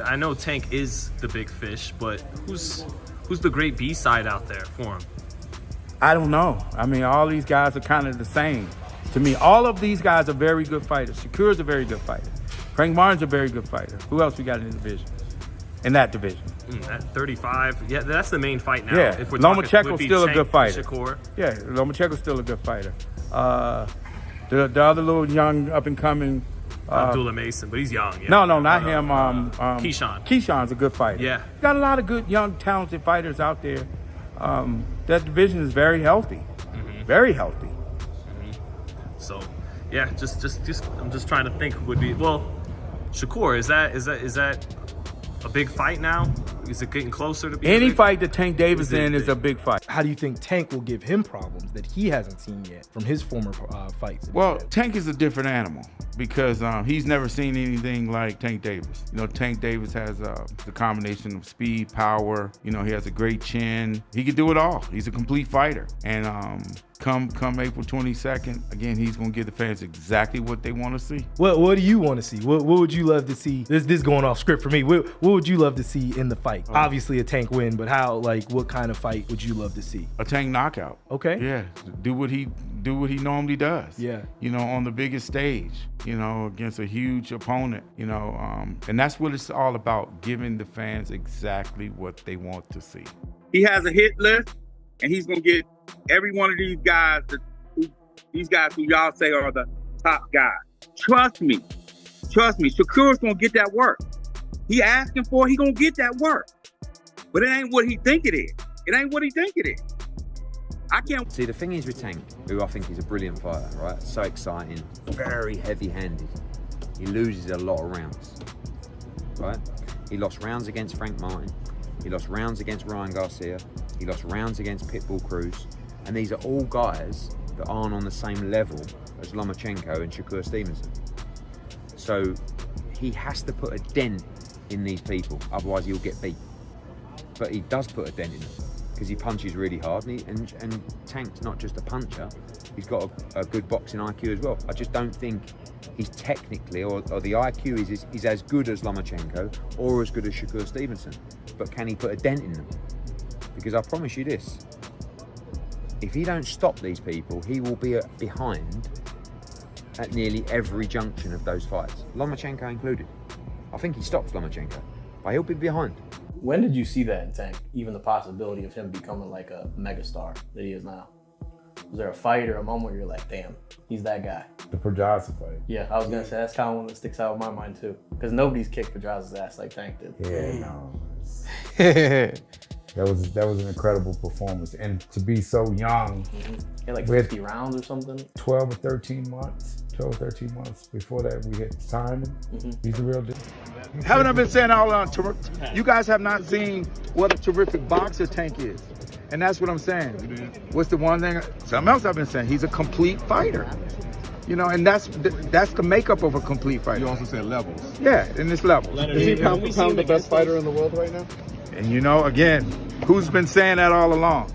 I know Tank is the big fish, but who's the great B-side out there for him? I don't know. I mean, all these guys are kind of the same. To me, all of these guys are very good fighters. Shakur's a very good fighter. Frank Martin's a very good fighter. Who else we got in the division? In that division? At 35, yeah, that's the main fight now. Yeah, Lomachenko's still a good fighter. Shakur. Yeah, Lomachenko's still a good fighter. The other little young up-and-coming... Abdullah Mason, but he's young. Yeah. No, not him. Keyshawn. Keyshawn's a good fighter. Yeah. Got a lot of good, young, talented fighters out there. That division is very healthy. Very healthy. So, yeah, just I'm just trying to think who would be. Well, Shakur, is that a big fight now? Is it getting closer to being any big? fight that Tank Davis in is a big fight. How do you think Tank will give him problems that he hasn't seen yet from his former fights? Well, Tank is a different animal because he's never seen anything like Tank Davis. You know, Tank Davis has the combination of speed, power. You know, he has a great chin. He can do it all. He's a complete fighter. And come April 22nd, again, he's going to give the fans exactly what they want to see. What do you want to see? What would you love to see? This going off script for me. What would you love to see in the fight? Obviously a Tank win, but what kind of fight would you love to see? A Tank knockout. Okay. Yeah, do what he normally does. Yeah. You know, on the biggest stage, you know, against a huge opponent, you know, and that's what it's all about, giving the fans exactly what they want to see. He has a hit list, and he's going to get every one of these guys, who y'all say are the top guys. Trust me. Shakur's going to get that work. He asking for it, he going to get that work. But it ain't what he think it is. I can't. See, the thing is with Tank, who I think is a brilliant fighter, right? So exciting, very heavy-handed. He loses a lot of rounds, right? He lost rounds against Frank Martin. He lost rounds against Ryan Garcia. He lost rounds against Pitbull Cruz. And these are all guys that aren't on the same level as Lomachenko and Shakur Stevenson. So he has to put a dent in these people, otherwise he'll get beat. But he does put a dent in them because he punches really hard, and Tank's not just a puncher, he's got a good boxing IQ as well. I just don't think he's technically, or the IQ is as good as Lomachenko or as good as Shakur Stevenson. But can he put a dent in them? Because I promise you this, if he don't stop these people, he will be behind at nearly every junction of those fights, Lomachenko included. I think he stops Lomachenko, but he'll be behind. When did you see that in Tank? Even the possibility of him becoming like a megastar that he is now? Was there a fight or a moment where you're like, damn, he's that guy? The Pedraza fight. Yeah, I was gonna say that's kind of one that sticks out in my mind too, because nobody's kicked Pedraza's ass like Tank did. Yeah, no. That was an incredible performance, and to be so young. He had like 50 rounds or something. 12 or 13 months. Before that, we had signed him. He's a real deal. Haven't I been saying all along, you guys have not seen what a terrific boxer Tank is. And that's what I'm saying. What's the one thing, something else I've been saying, he's a complete fighter. You know, and that's the makeup of a complete fighter. You also said levels. Yeah, in this level. Is he pound for pound the best fighter in the world right now? And you know, again, who's been saying that all along?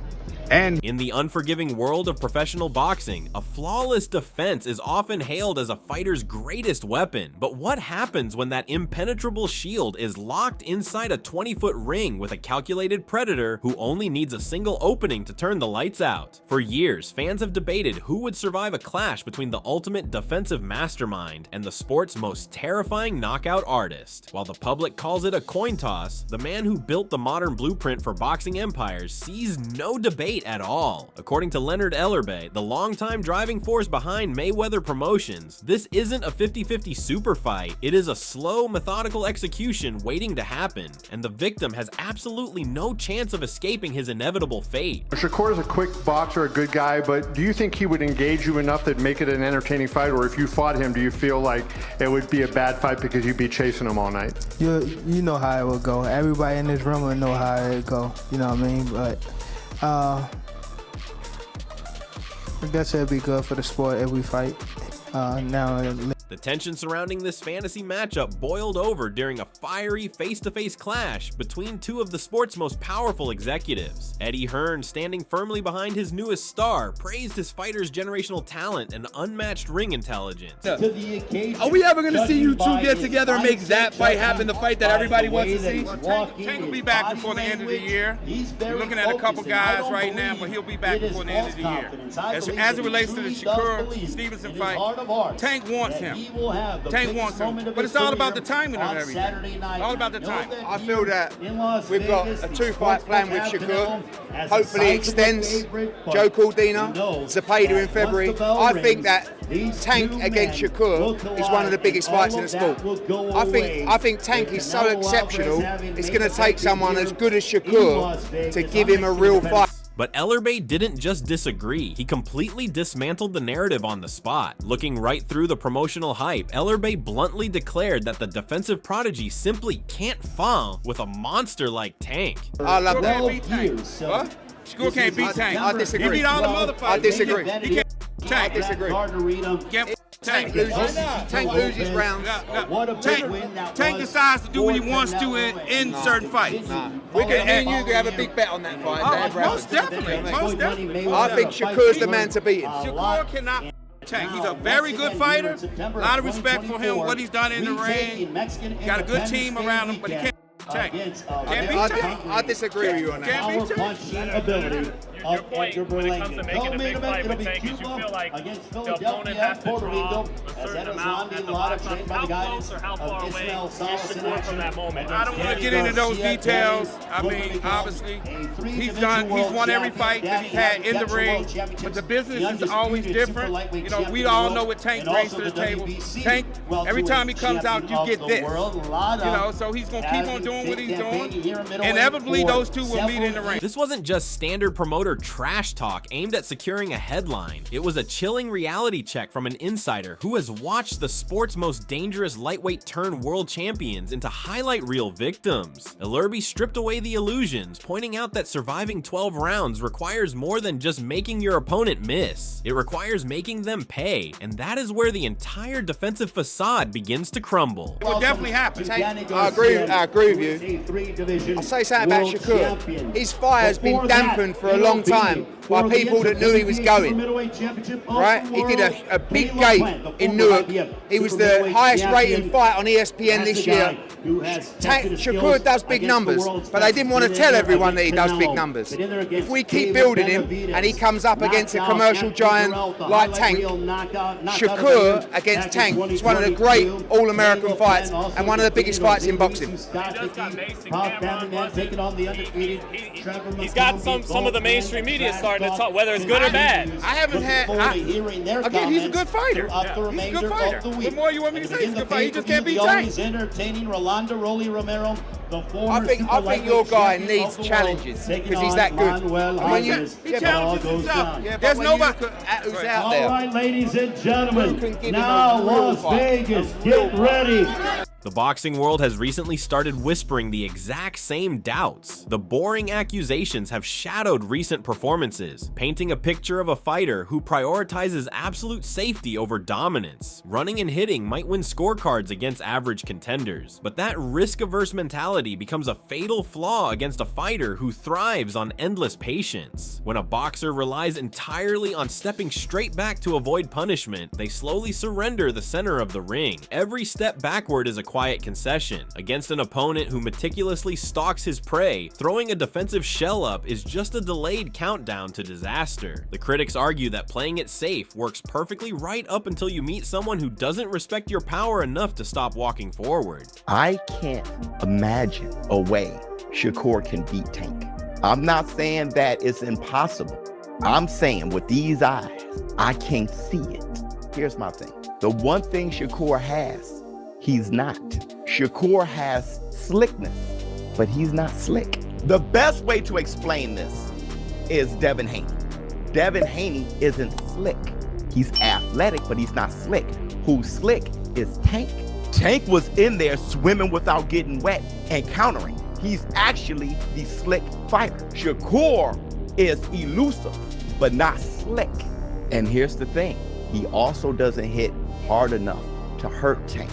And in the unforgiving world of professional boxing, a flawless defense is often hailed as a fighter's greatest weapon. But what happens when that impenetrable shield is locked inside a 20-foot ring with a calculated predator who only needs a single opening to turn the lights out? For years, fans have debated who would survive a clash between the ultimate defensive mastermind and the sport's most terrifying knockout artist. While the public calls it a coin toss, the man who built the modern blueprint for boxing empires sees no debate at all. According to Leonard Ellerbe, the longtime driving force behind Mayweather Promotions, this isn't a 50-50 super fight, it is a slow, methodical execution waiting to happen, and the victim has absolutely no chance of escaping his inevitable fate. Shakur is a quick boxer, a good guy, but do you think he would engage you enough that make it an entertaining fight, or if you fought him, do you feel like it would be a bad fight because you'd be chasing him all night? You know how it would go. Everybody in this room would know how it would go, you know what I mean? But I guess it'd be good for the sport if we fight now. The tension surrounding this fantasy matchup boiled over during a fiery face-to-face clash between two of the sport's most powerful executives. Eddie Hearn, standing firmly behind his newest star, praised his fighter's generational talent and unmatched ring intelligence. Are we ever going to see you two get together and make that fight happen, the fight that everybody wants to see? Tank will be back before the end of the year. We're looking at a couple guys right now, but he'll be back before the end of the year. As it relates to the Shakur Stevenson fight, Tank wants him. Tank wants him. But it's all about the timing of everything. All about the timing. I feel that we've got a 2-fight plan with Shakur. Hopefully extends Joe Cordina, Zepeda in February. I think that Tank against Shakur is one of the biggest fights in the sport. I think Tank is so exceptional, it's going to take someone as good as Shakur to give him a real fight. But Ellerbe didn't just disagree, he completely dismantled the narrative on the spot. Looking right through the promotional hype, Ellerbe bluntly declared that the defensive prodigy simply can't fall with a monster like Tank. I love that. What? Shakur can't beat Tank. I disagree. He beat all the other fighters. I disagree. He can't Tank. I disagree. Tank loses rounds. Tank decides to do what he wants to in certain fights. Me and you could have a big bet on that fight. Most definitely. Most definitely. I think Shakur's the man to beat him. Shakur cannot Tank. He's a very good fighter. A lot of respect for him, what he's done in the ring. Got a good team around him, but he can't Tank. Can't beat Tank. I disagree with you on that. Can't beat Tank. Your point when it comes to making a big fight with Tank is you feel like the opponent has to draw a certain amount at the last time. How close or how far away is Shakur from that moment? I don't want to get into those details. I mean, obviously, he's won every fight that he's had in the ring, but the business is always different. You know, we all know what Tank brings to the table. Tank, every time he comes out, you get this. You know, so he's going to keep on doing what he's doing. Inevitably, those two will meet in the ring. This wasn't just standard promoter trash talk aimed at securing a headline. It was a chilling reality check from an insider who has watched the sport's most dangerous lightweight turn world champions into highlight reel victims. Ellerbe stripped away the illusions, pointing out that surviving 12 rounds requires more than just making your opponent miss. It requires making them pay, and that is where the entire defensive facade begins to crumble. It will definitely happen. I agree with you. I'll say something about Shakur. His fire has been dampened for a long time by people that knew he was going. Right? He did a big gate in Newark. He was the highest rated fight on ESPN this year. Shakur does big numbers, but they didn't want to tell everyone that he does big numbers. If we keep building him and he comes up against a commercial giant like Tank, Shakur against Tank is one of the great All-American fights and one of the biggest fights in boxing. He's got some of the mainstream media starting to talk, whether it's good or bad. I haven't had. Again, he's a good fighter. He's a good fighter. What more you want me to say? He's a good fighter. He just can't beat Tank. I think your guy needs challenges because he's that good. He challenges himself. There's nobody who's out there. All right, ladies and gentlemen, now Las Vegas, get ready. The boxing world has recently started whispering the exact same doubts. The boring accusations have shadowed recent performances, painting a picture of a fighter who prioritizes absolute safety over dominance. Running and hitting might win scorecards against average contenders, but that risk-averse mentality becomes a fatal flaw against a fighter who thrives on endless patience. When a boxer relies entirely on stepping straight back to avoid punishment, they slowly surrender the center of the ring. Every step backward is a quiet concession. Against an opponent who meticulously stalks his prey, throwing a defensive shell up is just a delayed countdown to disaster. The critics argue that playing it safe works perfectly right up until you meet someone who doesn't respect your power enough to stop walking forward. I can't imagine a way Shakur can beat Tank. I'm not saying that it's impossible. I'm saying with these eyes, I can't see it. Here's my thing. The one thing Shakur has, he's not. Shakur has slickness, but he's not slick. The best way to explain this is Devin Haney. Devin Haney isn't slick. He's athletic, but he's not slick. Who's slick is Tank. Tank was in there swimming without getting wet and countering. He's actually the slick fighter. Shakur is elusive, but not slick. And here's the thing. He also doesn't hit hard enough to hurt Tank.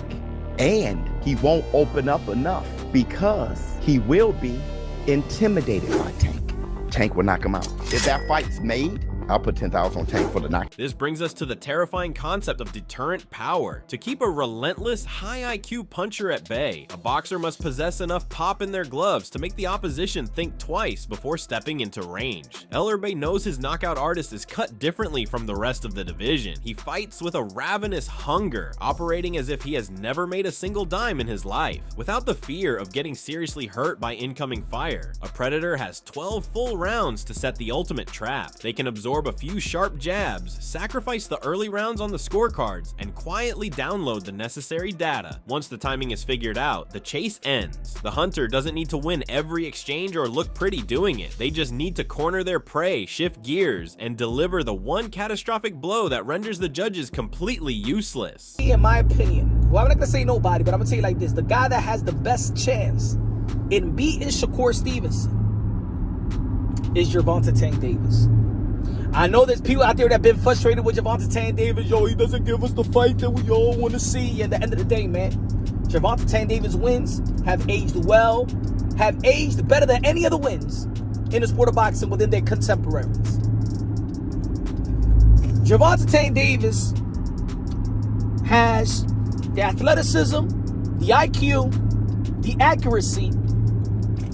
And he won't open up enough because he will be intimidated by Tank. Tank will knock him out. If that fight's made, I'll put 10,000 on Tank for the knock. This brings us to the terrifying concept of deterrent power. To keep a relentless, high IQ puncher at bay, a boxer must possess enough pop in their gloves to make the opposition think twice before stepping into range. Ellerbe knows his knockout artist is cut differently from the rest of the division. He fights with a ravenous hunger, operating as if he has never made a single dime in his life. Without the fear of getting seriously hurt by incoming fire, a predator has 12 full rounds to set the ultimate trap. They can absorb a few sharp jabs, sacrifice the early rounds on the scorecards, and quietly download the necessary data. Once the timing is figured out, the chase ends. The hunter doesn't need to win every exchange or look pretty doing it. They just need to corner their prey, shift gears, and deliver the one catastrophic blow that renders the judges completely useless. In my opinion, well, I'm not gonna say nobody, but I'm gonna tell you like this: the guy that has the best chance in beating Shakur Stevenson is Gervonta Tank Davis. I know there's people out there that have been frustrated with Gervonta Tank Davis. Yo, he doesn't give us the fight that we all want to see. At the end of the day, man, Gervonta Tank Davis wins have aged well, have aged better than any other wins in the sport of boxing within their contemporaries. Gervonta Tank Davis has the athleticism, the IQ, the accuracy,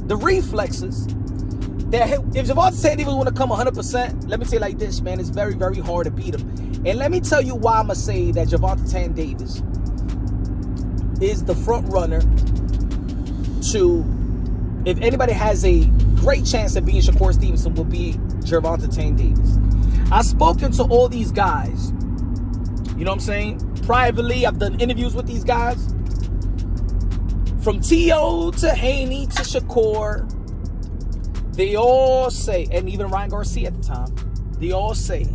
the reflexes. If Gervonta Tank Davis want to come 100%, let me say it like this, man, it's very, very hard to beat him. And let me tell you why I'm going to say that Gervonta Tank Davis is the front runner to, if anybody has a great chance of being Shakur Stevenson, will be Gervonta Tank Davis. I've spoken to all these guys, you know what I'm saying? Privately, I've done interviews with these guys. From T.O. to Haney to Shakur, they all say, and even Ryan Garcia at the time, they all say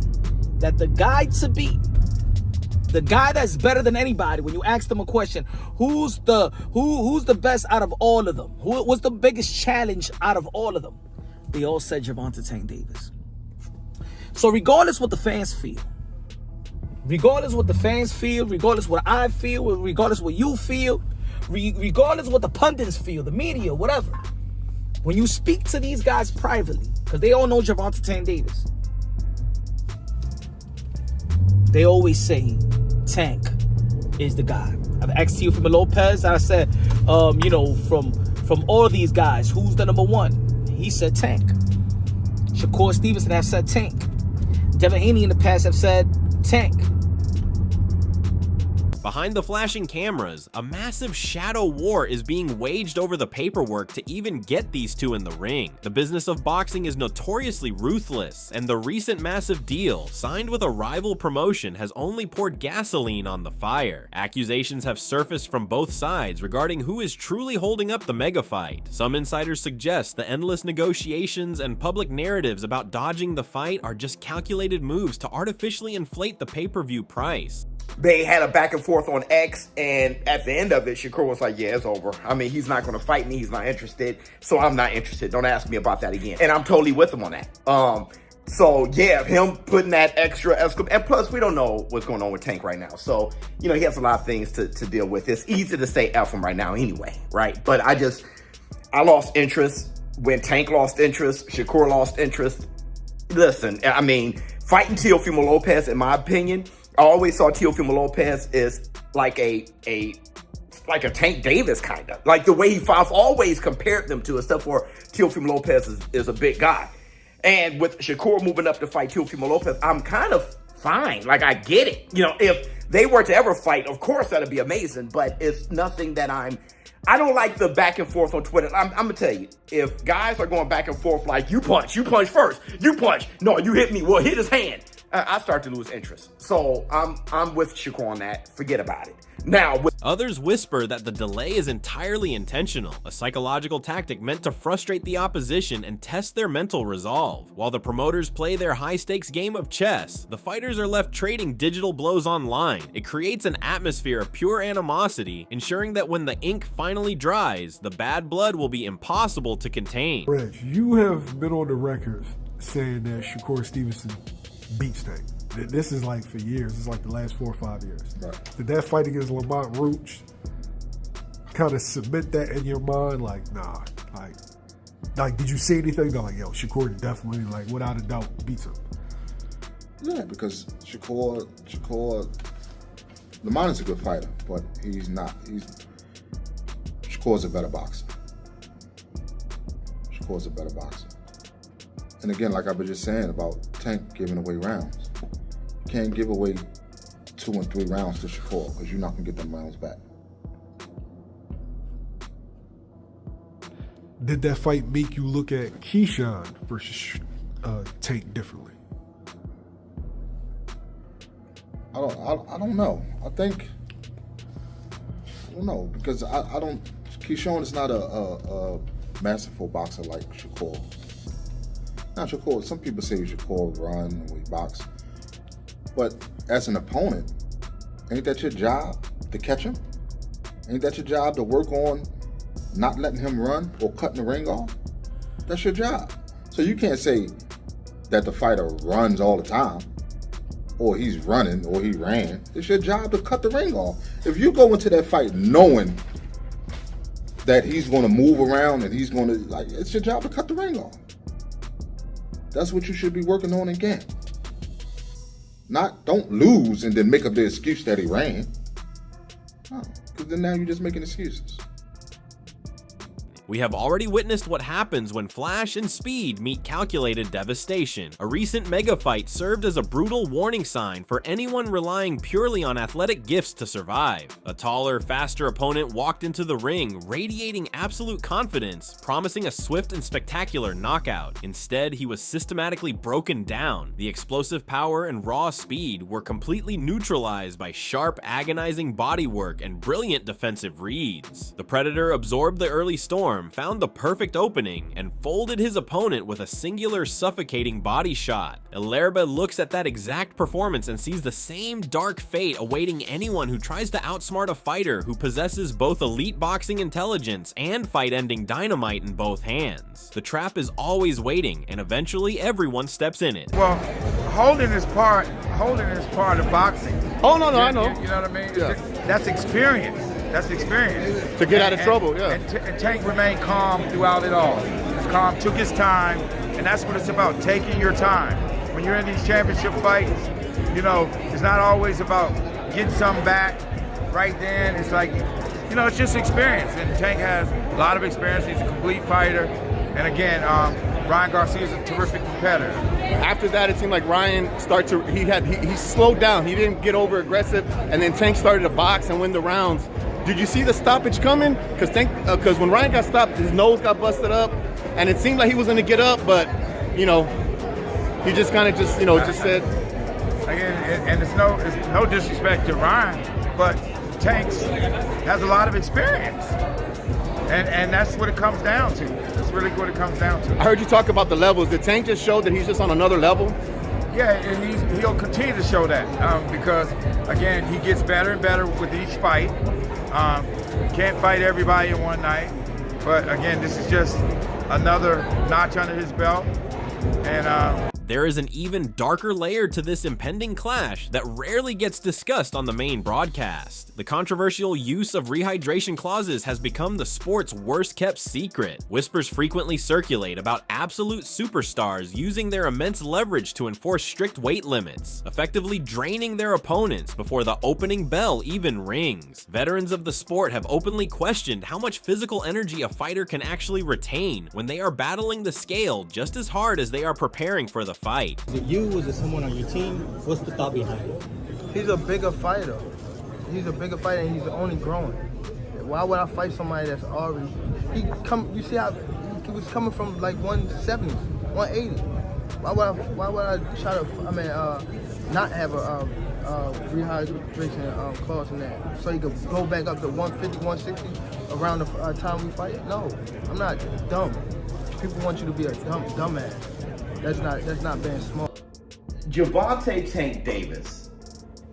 that the guy to beat, the guy that's better than anybody, when you ask them a question, who's the best out of all of them? What's the biggest challenge out of all of them? They all said Gervonta Tank Davis. So regardless what the fans feel, regardless what I feel, regardless what you feel, regardless what the pundits feel, the media, whatever, when you speak to these guys privately, because they all know Gervonta Tank Davis, they always say Tank is the guy. I've asked you from Lopez, I said, you know, from all these guys, who's the number one? He said Tank. Shakur Stevenson have said Tank. Devin Haney in the past have said Tank. Behind the flashing cameras, a massive shadow war is being waged over the paperwork to even get these two in the ring. The business of boxing is notoriously ruthless, and the recent massive deal, signed with a rival promotion, has only poured gasoline on the fire. Accusations have surfaced from both sides regarding who is truly holding up the mega fight. Some insiders suggest the endless negotiations and public narratives about dodging the fight are just calculated moves to artificially inflate the pay-per-view price. They had a back and forth on X, and at the end of it, Shakur was like, yeah, it's over. I mean, he's not going to fight me. He's not interested. So I'm not interested. Don't ask me about that again. And I'm totally with him on that. So yeah, him putting that extra, and plus we don't know what's going on with Tank right now. So, you know, he has a lot of things to deal with. It's easy to say F him right now anyway, right? But I lost interest when Tank lost interest. Shakur lost interest. Listen, I mean, fighting Teofimo Lopez, in my opinion, I always saw Teofimo Lopez as like a Tank Davis kind of. Like the way I've always compared them to, except for Teofimo Lopez is a big guy. And with Shakur moving up to fight Teofimo Lopez, I'm kind of fine. Like, I get it. You know, if they were to ever fight, of course that'd be amazing, but it's nothing that I don't like the back and forth on Twitter. I'm going to tell you, if guys are going back and forth like, you punch first, you punch, no, you hit me, well, hit his hand, I start to lose interest. So I'm with Shakur on that. Forget about it. Now, others whisper that the delay is entirely intentional, a psychological tactic meant to frustrate the opposition and test their mental resolve. While the promoters play their high-stakes game of chess, the fighters are left trading digital blows online. It creates an atmosphere of pure animosity, ensuring that when the ink finally dries, the bad blood will be impossible to contain. Reg, you have been on the record saying that Shakur Stevenson beats Tank. This is like for years. It's like the last 4 or 5 years. Right. Did that fight against Lamont Roach kind of cement that in your mind? Like, nah. Like, did you see anything? Go like, yo, Shakur definitely, like, without a doubt, beats him. Yeah, because Shakur, Lamont is a good fighter, but he's not. Shakur's a better boxer. Shakur's a better boxer. And again, like I was just saying about Tank giving away rounds. You can't give away 2 and 3 rounds to Shakur because you're not going to get them rounds back. Did that fight make you look at Keyshawn versus Tank differently? I don't know. I don't know because I don't. Keyshawn is not a masterful boxer like Shakur. Now Shakur, some people say Shakur run when he box, but as an opponent, ain't that your job to catch him? Ain't that your job to work on not letting him run or cutting the ring off? That's your job. So you can't say that the fighter runs all the time, or he's running, or he ran. It's your job to cut the ring off. If you go into that fight knowing that he's going to move around and he's going to, like, it's your job to cut the ring off. That's what you should be working on again. Don't lose and then make up the excuse that he ran. No, because then now you're just making excuses. We have already witnessed what happens when flash and speed meet calculated devastation. A recent mega fight served as a brutal warning sign for anyone relying purely on athletic gifts to survive. A taller, faster opponent walked into the ring, radiating absolute confidence, promising a swift and spectacular knockout. Instead, he was systematically broken down. The explosive power and raw speed were completely neutralized by sharp, agonizing bodywork and brilliant defensive reads. The Predator absorbed the early storm, found the perfect opening, and folded his opponent with a singular suffocating body shot. Ellerbe looks at that exact performance and sees the same dark fate awaiting anyone who tries to outsmart a fighter who possesses both elite boxing intelligence and fight-ending dynamite in both hands. The trap is always waiting, and eventually everyone steps in it. Well, holding is part of boxing. Oh, no, I know. You know what I mean? Yeah. That's experience. That's experience. To get out of trouble, yeah. And Tank remained calm throughout it all. He's calm, took his time, and that's what it's about, taking your time. When you're in these championship fights, you know, it's not always about getting something back right then. It's like, you know, it's just experience. And Tank has a lot of experience. He's a complete fighter. And again, Ryan Garcia is a terrific competitor. After that, it seemed like Ryan started to, he slowed down. He didn't get over aggressive, and then Tank started to box and win the rounds. Did you see the stoppage coming? Because when Ryan got stopped, his nose got busted up, and it seemed like he was going to get up, but, you know, he just kind of just said. Again, and it's no disrespect to Ryan, but Tank has a lot of experience. And that's what it comes down to. That's really what it comes down to. I heard you talk about the levels. Did Tank just show that he's just on another level? Yeah, and he'll continue to show that because, again, he gets better and better with each fight. Can't fight everybody in one night. But, again, this is just another notch under his belt. And there is an even darker layer to this impending clash that rarely gets discussed on the main broadcast. The controversial use of rehydration clauses has become the sport's worst-kept secret. Whispers frequently circulate about absolute superstars using their immense leverage to enforce strict weight limits, effectively draining their opponents before the opening bell even rings. Veterans of the sport have openly questioned how much physical energy a fighter can actually retain when they are battling the scale just as hard as they are preparing for the fight. Is it you? Was it someone on your team? What's the thought behind it? He's a bigger fighter. He's a bigger fighter, and he's only growing. Why would I fight somebody that's already? You see how he was coming from like 170, 180. Why would I try to? Not have a rehydration clause in that, so he could go back up to 150, 160 around the time we fight? No, I'm not dumb. People want you to be a dumbass. That's not being smart. Gervonta Tank Davis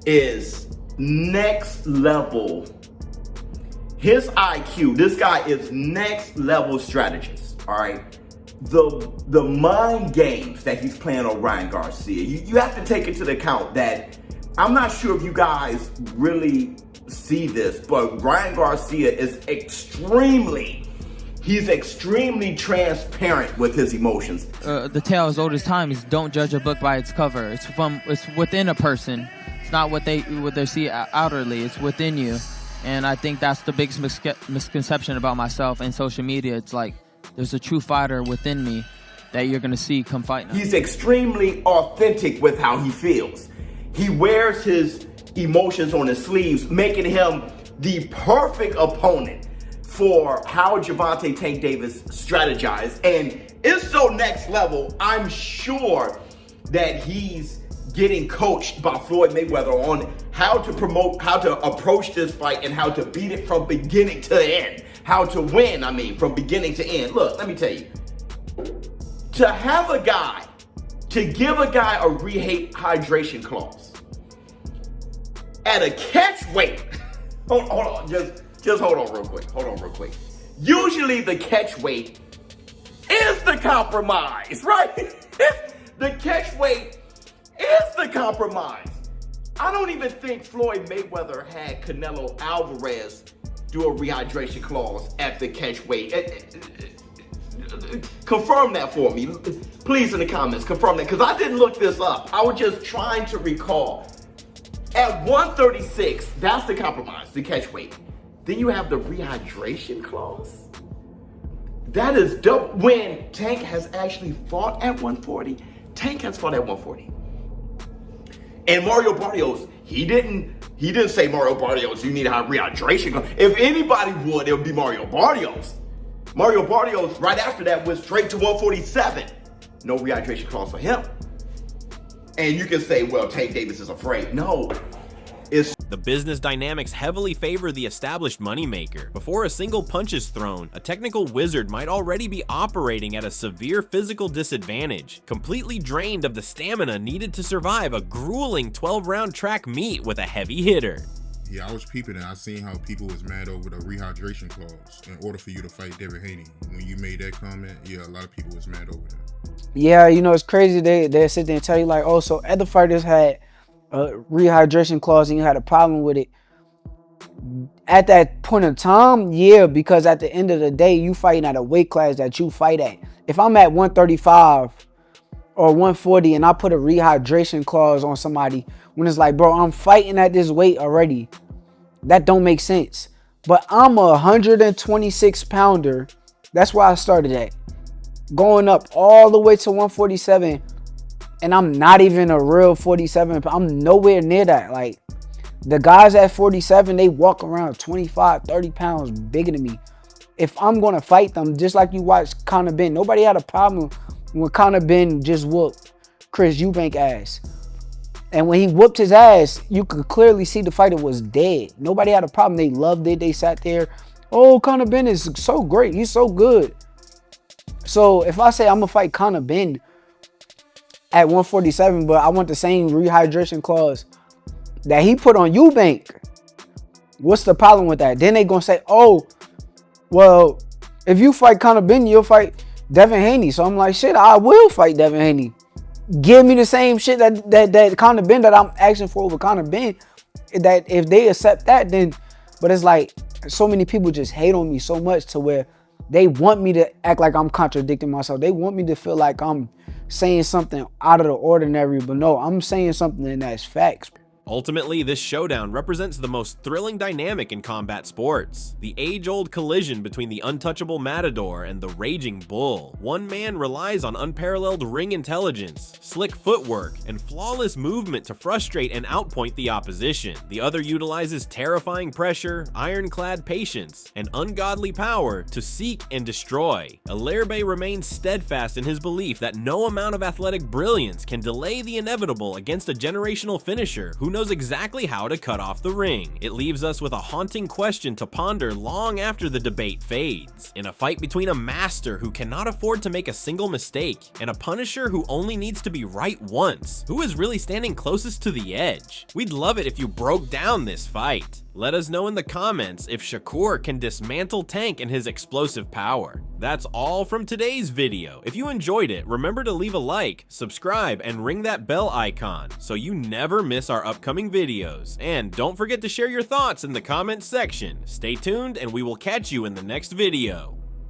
is next level. His IQ, this guy is next level strategist, all right? the mind games that he's playing on Ryan Garcia. You have to take into account that I'm not sure if you guys really see this, but Ryan Garcia is extremely transparent with his emotions. The tale as old as time is don't judge a book by its cover. It's within a person. It's not what they see outwardly. It's within you. And I think that's the biggest misconception about myself and social media. It's like there's a true fighter within me that you're gonna see come fight now. He's extremely authentic with how he feels. He wears his emotions on his sleeves, making him the perfect opponent for how Gervonta Tank Davis strategized. And it's so next level, I'm sure that he's getting coached by Floyd Mayweather on how to approach this fight and how to beat it from beginning to end. How to win, from beginning to end. Look, let me tell you. To give a guy a rehydration clause at a catch weight. Hold on, just hold on real quick. Usually the catch weight is the compromise, right? The catch weight is the compromise. I don't even think Floyd Mayweather had Canelo Alvarez do a rehydration clause at the catch weight. Confirm that for me, please, in the comments. Confirm that, because I didn't look this up. I was just trying to recall. At 136, that's the compromise, the catch weight. Then you have the rehydration clause. That is dope. When Tank has actually fought at 140, Tank has fought at 140. And Mario Barrios, he didn't say, Mario Barrios, you need a rehydration clause. If anybody would, it would be Mario Barrios. Mario Barrios, right after that, went straight to 147. No rehydration clause for him. And you can say, well, Tank Davis is afraid. No. The business dynamics heavily favor the established moneymaker. Before a single punch is thrown, a technical wizard might already be operating at a severe physical disadvantage, completely drained of the stamina needed to survive a grueling 12-round track meet with a heavy hitter. Yeah, I was peeping and I seen how people was mad over the rehydration clause in order for you to fight Devin Haney. When you made that comment, yeah, a lot of people was mad over that. Yeah, it's crazy. They sit there and tell you like, oh, so other fighters had a rehydration clause and you had a problem with it. At that point in time, yeah, because at the end of the day, you fighting at a weight class that you fight at. If I'm at 135 or 140 and I put a rehydration clause on somebody, when it's like, bro, I'm fighting at this weight already, that don't make sense. But I'm a 126 pounder. That's where I started at. Going up all the way to 147, and I'm not even a real 47. I'm nowhere near that. Like, the guys at 47, they walk around 25, 30 pounds bigger than me. If I'm going to fight them, just like you watch Conor Benn, nobody had a problem when Conor Benn just whooped Chris Eubank ass. And when he whooped his ass, you could clearly see the fighter was dead. Nobody had a problem. They loved it. They sat there. Oh, Conor Benn is so great. He's so good. So if I say I'm going to fight Conor Benn at 147, but I want the same rehydration clause that he put on Eubank, what's the problem with that? Then they going to say, oh, well, if you fight Conor Benn, you'll fight Devin Haney. So I'm like, shit, I will fight Devin Haney. Give me the same shit that Conor Benn that I'm asking for over Conor Benn. That if they accept that, then, but it's like so many people just hate on me so much to where they want me to act like I'm contradicting myself. They want me to feel like I'm saying something out of the ordinary, but no, I'm saying something that's facts. Ultimately, this showdown represents the most thrilling dynamic in combat sports. The age-old collision between the untouchable matador and the raging bull. One man relies on unparalleled ring intelligence, slick footwork, and flawless movement to frustrate and outpoint the opposition. The other utilizes terrifying pressure, ironclad patience, and ungodly power to seek and destroy. Ellerbe remains steadfast in his belief that no amount of athletic brilliance can delay the inevitable against a generational finisher who knows exactly how to cut off the ring. It leaves us with a haunting question to ponder long after the debate fades. In a fight between a master who cannot afford to make a single mistake and a punisher who only needs to be right once, who is really standing closest to the edge? We'd love it if you broke down this fight. Let us know in the comments if Shakur can dismantle Tank and his explosive power. That's all from today's video. If you enjoyed it, remember to leave a like, subscribe, and ring that bell icon so you never miss our upcoming videos. And don't forget to share your thoughts in the comments section. Stay tuned and we will catch you in the next video.